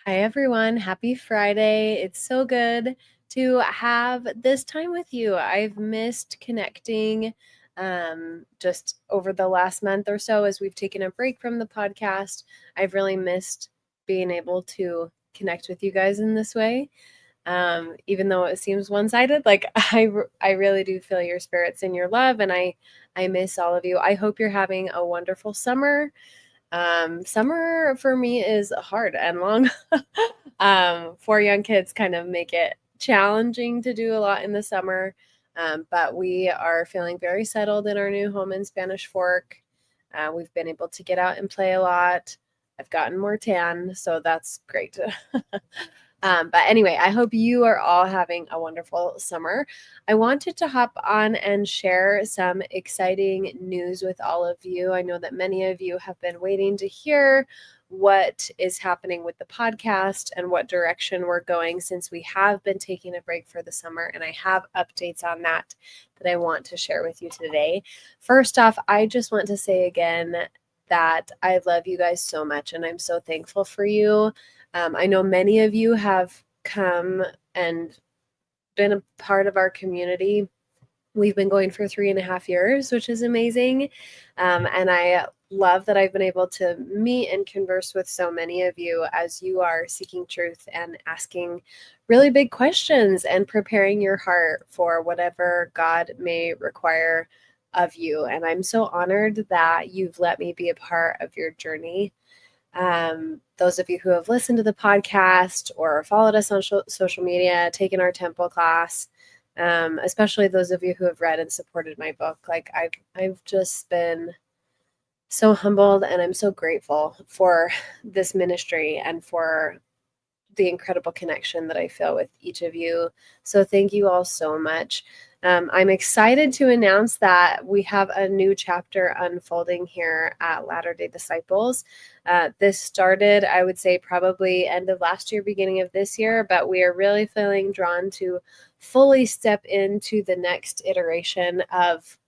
Hi, everyone. Happy Friday. It's so good to have this time with you. I've missed connecting just over the last month or so as we've taken a break from the podcast. I've really missed being able to connect with you guys in this way. Even though it seems one-sided, like I really do feel your spirits and your love, and I miss all of you. I hope you're having a wonderful summer. Summer for me is hard and long. For young kids kind of make it challenging to do a lot in the summer. But we are feeling very settled in our new home in Spanish Fork. We've been able to get out and play a lot. I've gotten more tan, so that's great. But anyway, I hope you are all having a wonderful summer. I wanted to hop on and share some exciting news with all of you. I know that many of you have been waiting to hear what is happening with the podcast and what direction we're going since we have been taking a break for the summer. And I have updates on that I want to share with you today. First off, I just want to say again that I love you guys so much and I'm so thankful for you. I know many of you have come and been a part of our community. We've been going for 3.5 years, which is amazing. And I love that I've been able to meet and converse with so many of you as you are seeking truth and asking really big questions and preparing your heart for whatever God may require of you. And I'm so honored that you've let me be a part of your journey. Those of you who have listened to the podcast or followed us on social media, taken our temple class, especially those of you who have read and supported my book, like I've just been so humbled and I'm so grateful for this ministry and for the incredible connection that I feel with each of you. So thank you all so much. I'm excited to announce that we have a new chapter unfolding here at Latter-day Disciples. This started, I would say, probably end of last year, beginning of this year, but we are really feeling drawn to fully step into the next iteration of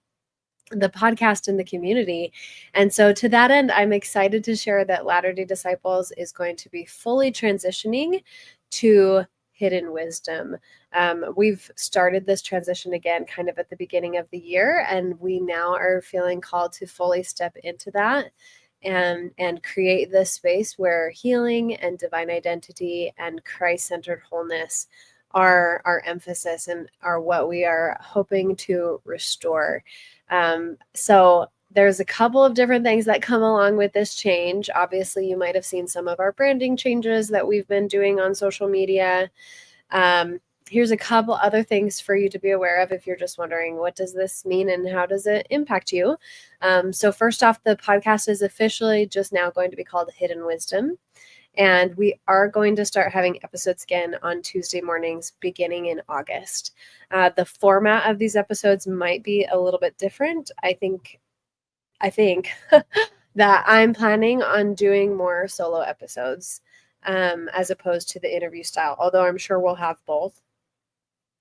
the podcast and the community. And so to that end, I'm excited to share that Latter-day Disciples is going to be fully transitioning to hidden wisdom. We've started this transition again kind of at the beginning of the year, and we now are feeling called to fully step into that and create this space where healing and divine identity and Christ-centered wholeness are our emphasis and are what we are hoping to restore. So there's a couple of different things that come along with this change. Obviously, you might have seen some of our branding changes that we've been doing on social media. Here's a couple other things for you to be aware of if you're just wondering, what does this mean and how does it impact you? So first off, the podcast is officially just now going to be called Hidden Wisdom. And we are going to start having episodes again on Tuesday mornings beginning in August. The format of these episodes might be a little bit different. I think that I'm planning on doing more solo episodes as opposed to the interview style, although I'm sure we'll have both.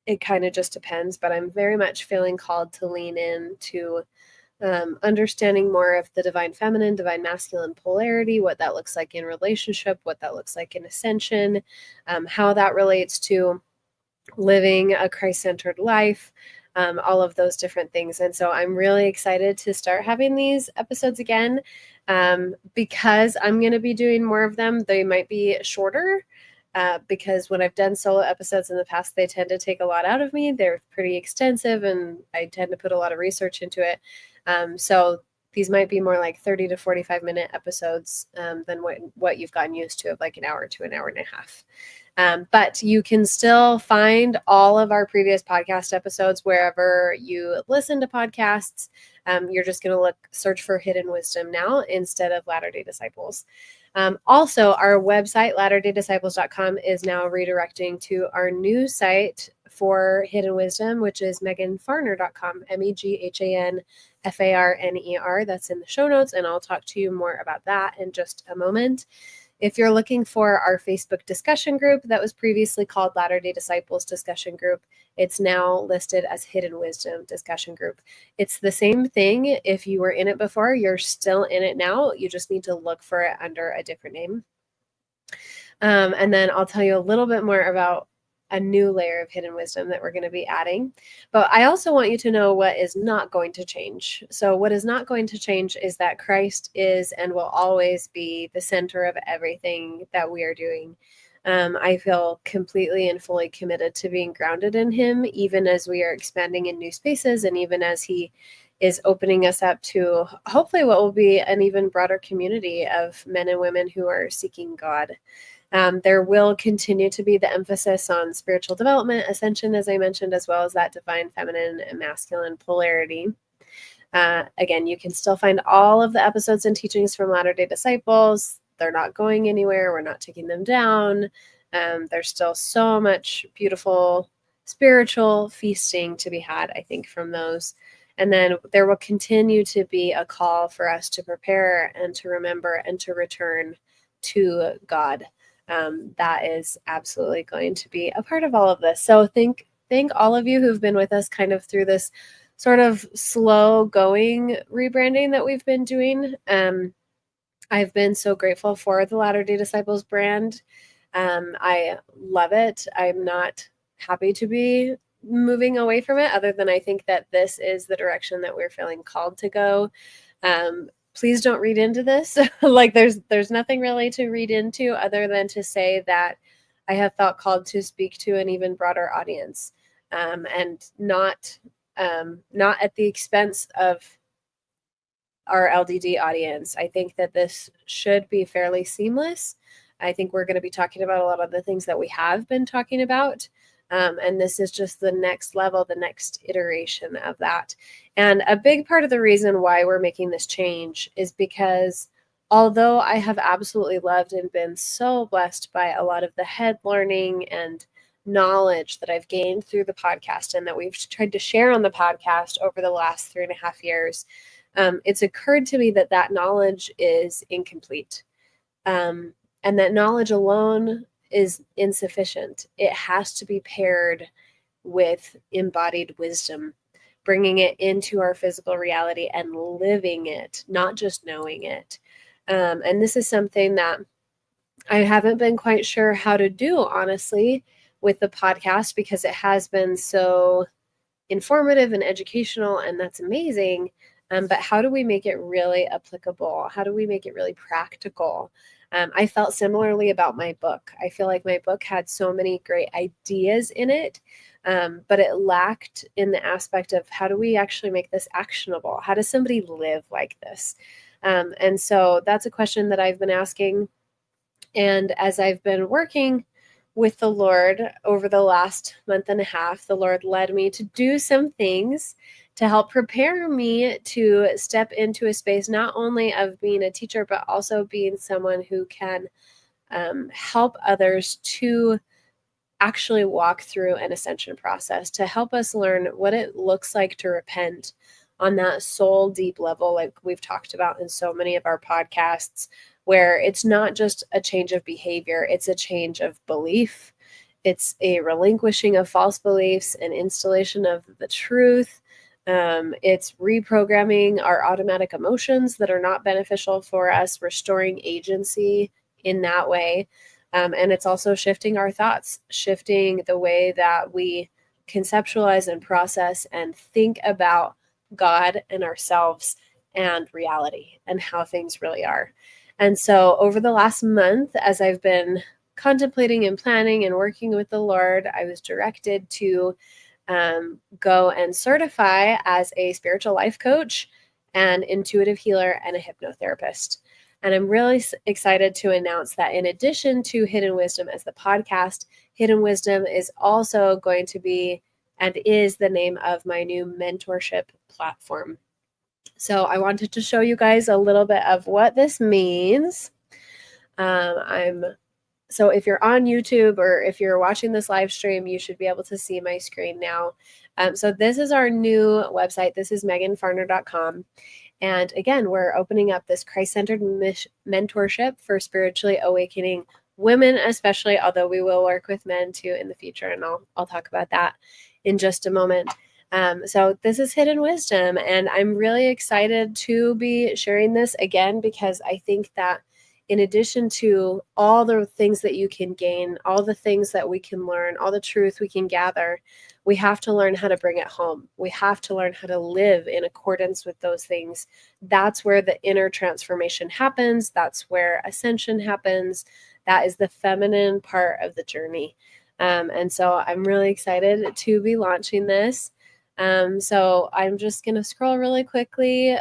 It kind of just depends, but I'm very much feeling called to lean into understanding more of the divine feminine, divine masculine polarity, what that looks like in relationship, what that looks like in ascension, how that relates to living a Christ-centered life, all of those different things. And so I'm really excited to start having these episodes again because I'm going to be doing more of them. They might be shorter. Because when I've done solo episodes in the past, they tend to take a lot out of me. They're pretty extensive and I tend to put a lot of research into it. So these might be more like 30 to 45-minute episodes than what you've gotten used to of like an hour to an hour and a half. But you can still find all of our previous podcast episodes wherever you listen to podcasts. You're just going to search for Hidden Wisdom now instead of Latter-day Disciples. Also, our website, latterdaydisciples.com, is now redirecting to our new site for Hidden Wisdom, which is meghanfarner.com, MEGHANFARNER. That's in the show notes, and I'll talk to you more about that in just a moment. If you're looking for our Facebook discussion group that was previously called Latter-day Disciples Discussion Group, it's now listed as Hidden Wisdom Discussion Group. It's the same thing. If you were in it before, you're still in it now. You just need to look for it under a different name. And then I'll tell you a little bit more about a new layer of hidden wisdom that we're going to be adding. But I also want you to know what is not going to change. So, what is not going to change is that Christ is and will always be the center of everything that we are doing. I feel completely and fully committed to being grounded in Him, even as we are expanding in new spaces and even as He is opening us up to hopefully what will be an even broader community of men and women who are seeking God. There will continue to be the emphasis on spiritual development, ascension, as I mentioned, as well as that divine feminine and masculine polarity. Again, you can still find all of the episodes and teachings from Latter-day Disciples. They're not going anywhere. We're not taking them down. There's still so much beautiful spiritual feasting to be had, I think, from those. And then there will continue to be a call for us to prepare and to remember and to return to God. That is absolutely going to be a part of all of this. So thank all of you who've been with us kind of through this sort of slow going rebranding that we've been doing. I've been so grateful for the Latter-day Disciples brand. I love it. I'm not happy to be moving away from it, other than I think that this is the direction that we're feeling called to go. Please don't read into this. Like there's nothing really to read into other than to say that I have felt called to speak to an even broader audience, and not at the expense of our LDD audience. I think that this should be fairly seamless. I think we're going to be talking about a lot of the things that we have been talking about. And this is just the next level, the next iteration of that. And a big part of the reason why we're making this change is because although I have absolutely loved and been so blessed by a lot of the head learning and knowledge that I've gained through the podcast and that we've tried to share on the podcast over the last 3.5 years, it's occurred to me that that knowledge is incomplete, and that knowledge alone is insufficient. It has to be paired with embodied wisdom, bringing it into our physical reality and living it, not just knowing it. And this is something that I haven't been quite sure how to do, honestly, with the podcast, because it has been so informative and educational, and that's amazing. But how do we make it really applicable? How do we make it really practical? I felt similarly about my book. I feel like my book had so many great ideas in it, but it lacked in the aspect of how do we actually make this actionable? How does somebody live like this? And so that's a question that I've been asking. And as I've been working with the Lord over the last 1.5 months, the Lord led me to do some things to help prepare me to step into a space not only of being a teacher, but also being someone who can help others to actually walk through an ascension process, to help us learn what it looks like to repent on that soul deep level, like we've talked about in so many of our podcasts, where it's not just a change of behavior, it's a change of belief. It's a relinquishing of false beliefs and installation of the truth. It's reprogramming our automatic emotions that are not beneficial for us, restoring agency in that way. And it's also shifting our thoughts, shifting the way that we conceptualize and process and think about God and ourselves and reality and how things really are. And so over the last month, as I've been contemplating and planning and working with the Lord, I was directed to go and certify as a spiritual life coach, an intuitive healer, and a hypnotherapist. And I'm really excited to announce that in addition to Hidden Wisdom as the podcast, Hidden Wisdom is also going to be and is the name of my new mentorship platform. So I wanted to show you guys a little bit of what this means. So if you're on YouTube or if you're watching this live stream, you should be able to see my screen now. So this is our new website. This is meghanfarner.com. And again, we're opening up this Christ-centered mentorship for spiritually awakening women, especially, although we will work with men too in the future. And I'll talk about that in just a moment. So this is Hidden Wisdom, and I'm really excited to be sharing this again because I think that in addition to all the things that you can gain, all the things that we can learn, all the truth we can gather, we have to learn how to bring it home. We have to learn how to live in accordance with those things. That's where the inner transformation happens. That's where ascension happens. That is the feminine part of the journey. And so I'm really excited to be launching this. So I'm just going to scroll really quickly,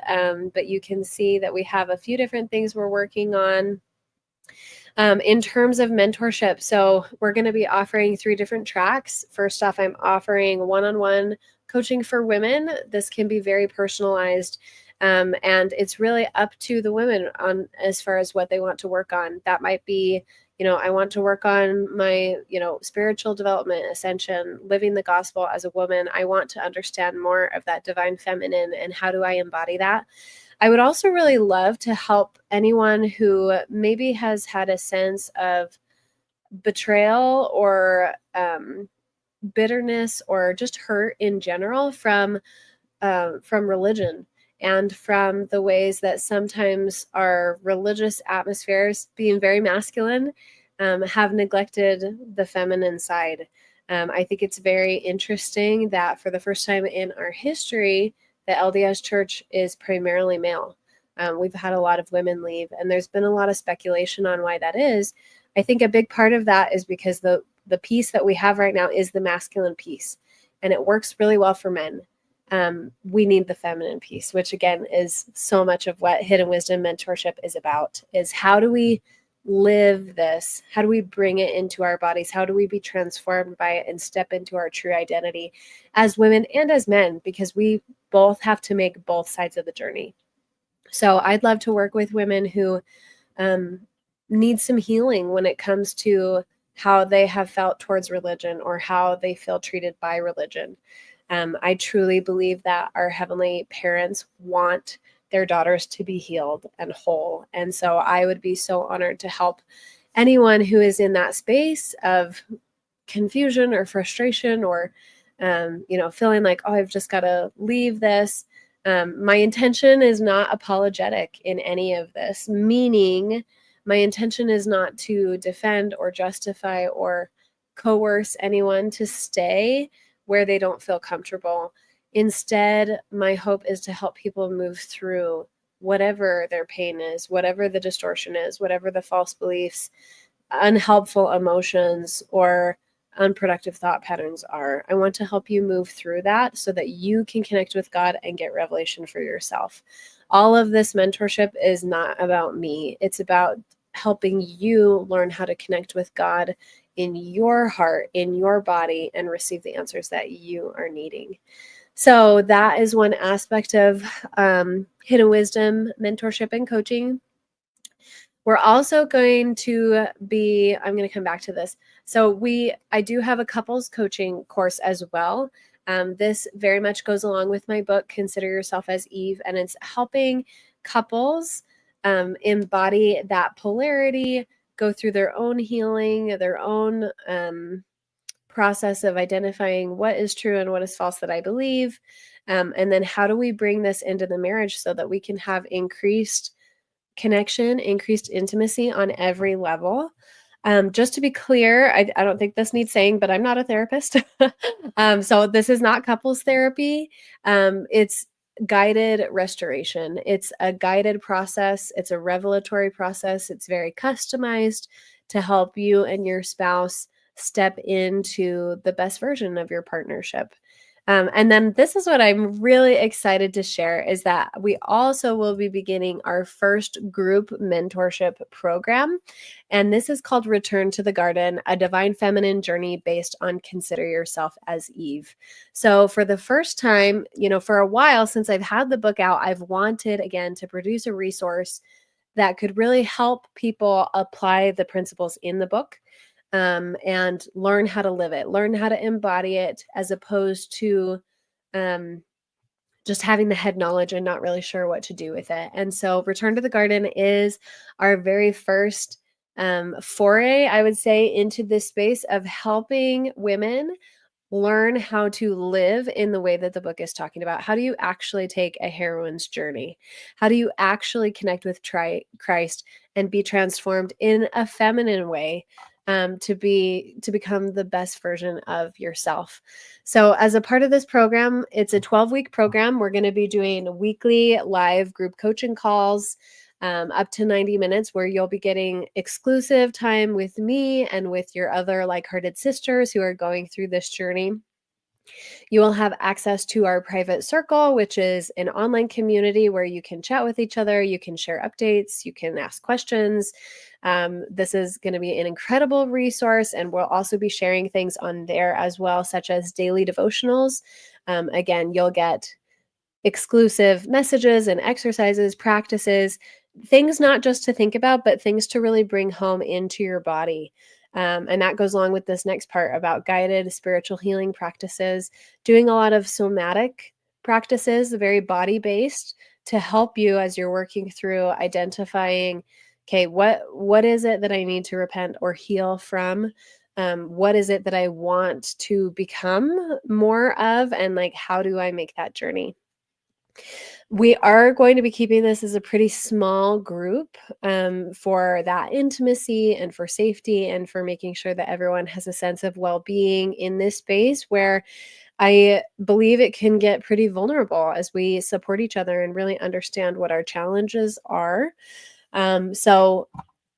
but you can see that we have a few different things we're working on. In terms of mentorship, so we're going to be offering 3 different tracks. First off, I'm offering one-on-one coaching for women. This can be very personalized, and it's really up to the women on as far as what they want to work on. That might be, I want to work on my, spiritual development, ascension, living the gospel as a woman. I want to understand more of that divine feminine and how do I embody that. I would also really love to help anyone who maybe has had a sense of betrayal or bitterness or just hurt in general from religion and from the ways that sometimes our religious atmospheres, being very masculine, have neglected the feminine side. I think it's very interesting that for the first time in our history, the LDS Church is primarily male. We've had a lot of women leave, and there's been a lot of speculation on why that is. I think a big part of that is because the piece that we have right now is the masculine piece, and it works really well for men. We need the feminine piece, which again is so much of what Hidden Wisdom Mentorship is about, is how do we live this? How do we bring it into our bodies? How do we be transformed by it and step into our true identity as women and as men? Because we both have to make both sides of the journey. So I'd love to work with women who need some healing when it comes to how they have felt towards religion or how they feel treated by religion. I truly believe that our heavenly parents want their daughters to be healed and whole. And so I would be so honored to help anyone who is in that space of confusion or frustration or, feeling like, oh, I've just got to leave this. My intention is not apologetic in any of this, meaning my intention is not to defend or justify or coerce anyone to stay where they don't feel comfortable. Instead, my hope is to help people move through whatever their pain is, whatever the distortion is, whatever the false beliefs, unhelpful emotions, or unproductive thought patterns are. I want to help you move through that so that you can connect with God and get revelation for yourself. All of this mentorship is not about me. It's about helping you learn how to connect with God in your heart, in your body, and receive the answers that you are needing. So that is one aspect of Hidden Wisdom Mentorship and Coaching. We're also going to be, I'm going to come back to this. So I do have a couples coaching course as well. This very much goes along with my book, Consider Yourself as Eve, and it's helping couples embody that polarity, go through their own healing, their own process of identifying what is true and what is false that I believe. And then how do we bring this into the marriage so that we can have increased connection, increased intimacy on every level. Just to be clear, I don't think this needs saying, but I'm not a therapist. So this is not couples therapy. It's guided restoration. It's a guided process. It's a revelatory process. It's very customized to help you and your spouse step into the best version of your partnership. And then this is what I'm really excited to share is that we also will be beginning our first group mentorship program. And this is called Return to the Garden, a divine feminine journey based on Consider Yourself as Eve. So for the first time, for a while since I've had the book out, I've wanted again to produce a resource that could really help people apply the principles in the book. And learn how to live it, learn how to embody it, as opposed to just having the head knowledge and not really sure what to do with it. And so Return to the Garden is our very first foray, I would say, into this space of helping women learn how to live in the way that the book is talking about. How do you actually take a heroine's journey? How do you actually connect with Christ and be transformed in a feminine way, to become the best version of yourself? So as a part of this program, it's a 12-week program. We're going to be doing weekly live group coaching calls, up to 90 minutes, where you'll be getting exclusive time with me and with your other like-hearted sisters who are going through this journey. You will have access to our private circle, which is an online community where you can chat with each other, you can share updates, you can ask questions. This is going to be an incredible resource, and we'll also be sharing things on there as well, such as daily devotionals. Again, you'll get exclusive messages and exercises, practices, things not just to think about, but things to really bring home into your body. And that goes along with this next part about guided spiritual healing practices, doing a lot of somatic practices, very body based, to help you as you're working through identifying, okay, what is it that I need to repent or heal from? What is it that I want to become more of? And like, how do I make that journey? We are going to be keeping this as a pretty small group, for that intimacy and for safety and for making sure that everyone has a sense of well-being in this space where I believe it can get pretty vulnerable as we support each other and really understand what our challenges are. So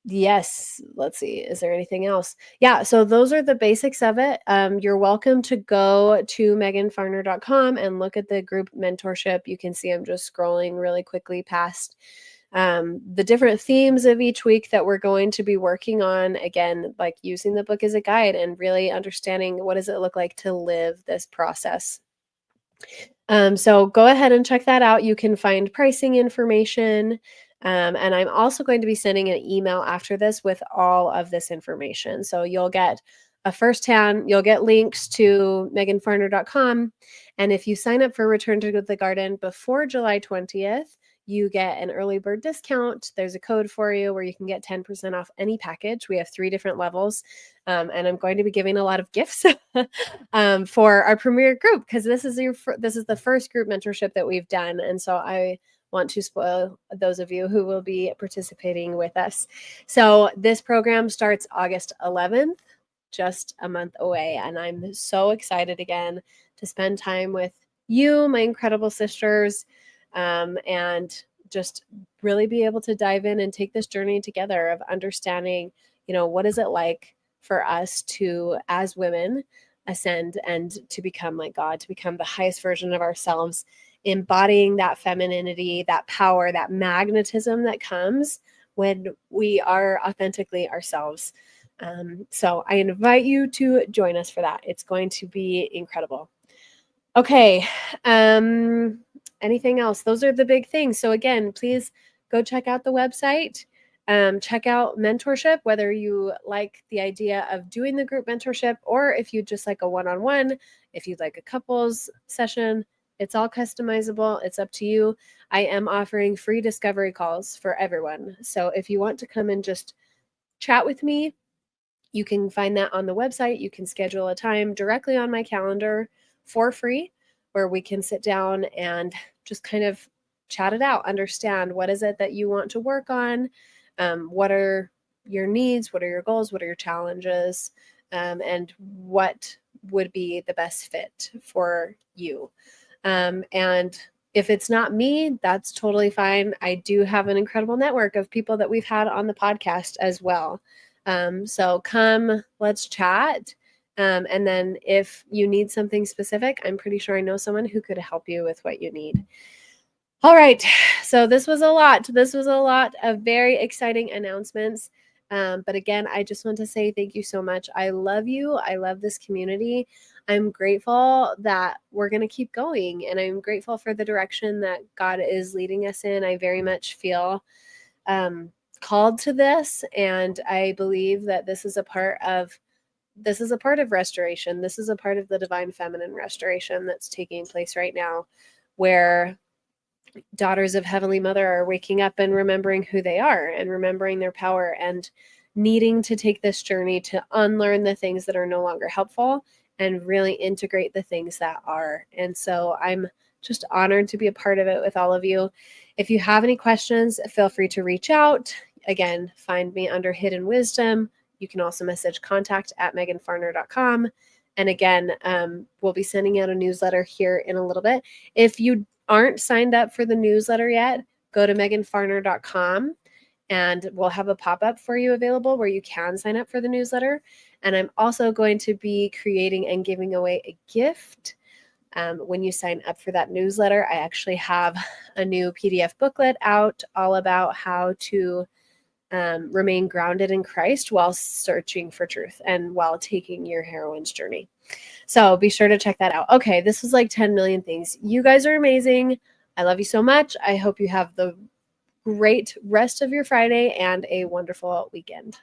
yes, let's see. Is there anything else? Yeah, so those are the basics of it. You're welcome to go to meghanfarner.com and look at the group mentorship. You can see I'm just scrolling really quickly past the different themes of each week that we're going to be working on. Again, like using the book as a guide and really understanding what does it look like to live this process. So go ahead and check that out. You can find pricing information. And I'm also going to be sending an email after this with all of this information. So you'll get you'll get links to meghanfarner.com. And if you sign up for Return to the Garden before July 20th, you get an early bird discount. There's a code for you where you can get 10% off any package. We have 3 different levels. And I'm going to be giving a lot of gifts for our premier group, because this is the first group mentorship that we've done. And so I want to spoil those of you who will be participating with us. So this program starts August 11th, just a month away. And I'm so excited again to spend time with you, my incredible sisters, and just really be able to dive in and take this journey together of understanding, what is it like for us to, as women, ascend and to become like God, to become the highest version of ourselves, embodying that femininity, that power, that magnetism that comes when we are authentically ourselves. So I invite you to join us for that. It's going to be incredible. Okay. Anything else? Those are the big things. So again, please go check out the website. Check out mentorship, whether you like the idea of doing the group mentorship or if you just like a one-on-one, if you'd like a couples session. It's all customizable. It's up to you. I am offering free discovery calls for everyone. So if you want to come and just chat with me, you can find that on the website. You can schedule a time directly on my calendar for free, where we can sit down and just kind of chat it out, understand what is it that you want to work on, what are your needs, what are your goals, what are your challenges, and what would be the best fit for you. And if it's not me, that's totally fine. I do have an incredible network of people that we've had on the podcast as well. So come, let's chat. And then if you need something specific, I'm pretty sure I know someone who could help you with what you need. All right. So this was a lot. This was a lot of very exciting announcements. But again, I just want to say thank you so much. I love you. I love this community. I'm grateful that we're going to keep going, and I'm grateful for the direction that God is leading us in. I very much feel called to this, and I believe that this is a part of restoration. This is a part of the divine feminine restoration that's taking place right now, where daughters of Heavenly Mother are waking up and remembering who they are and remembering their power and needing to take this journey to unlearn the things that are no longer helpful and really integrate the things that are. And so I'm just honored to be a part of it with all of you. If you have any questions, feel free to reach out. Again, find me under Hidden Wisdom. You can also message contact@meghanfarner.com. And again, we'll be sending out a newsletter here in a little bit. If you aren't signed up for the newsletter yet, go to meghanfarner.com and we'll have a pop-up for you available where you can sign up for the newsletter. And I'm also going to be creating and giving away a gift. When you sign up for that newsletter, I actually have a new PDF booklet out all about how to remain grounded in Christ while searching for truth and while taking your heroine's journey. So be sure to check that out. Okay, this was like 10 million things. You guys are amazing. I love you so much. I hope you have the great rest of your Friday and a wonderful weekend.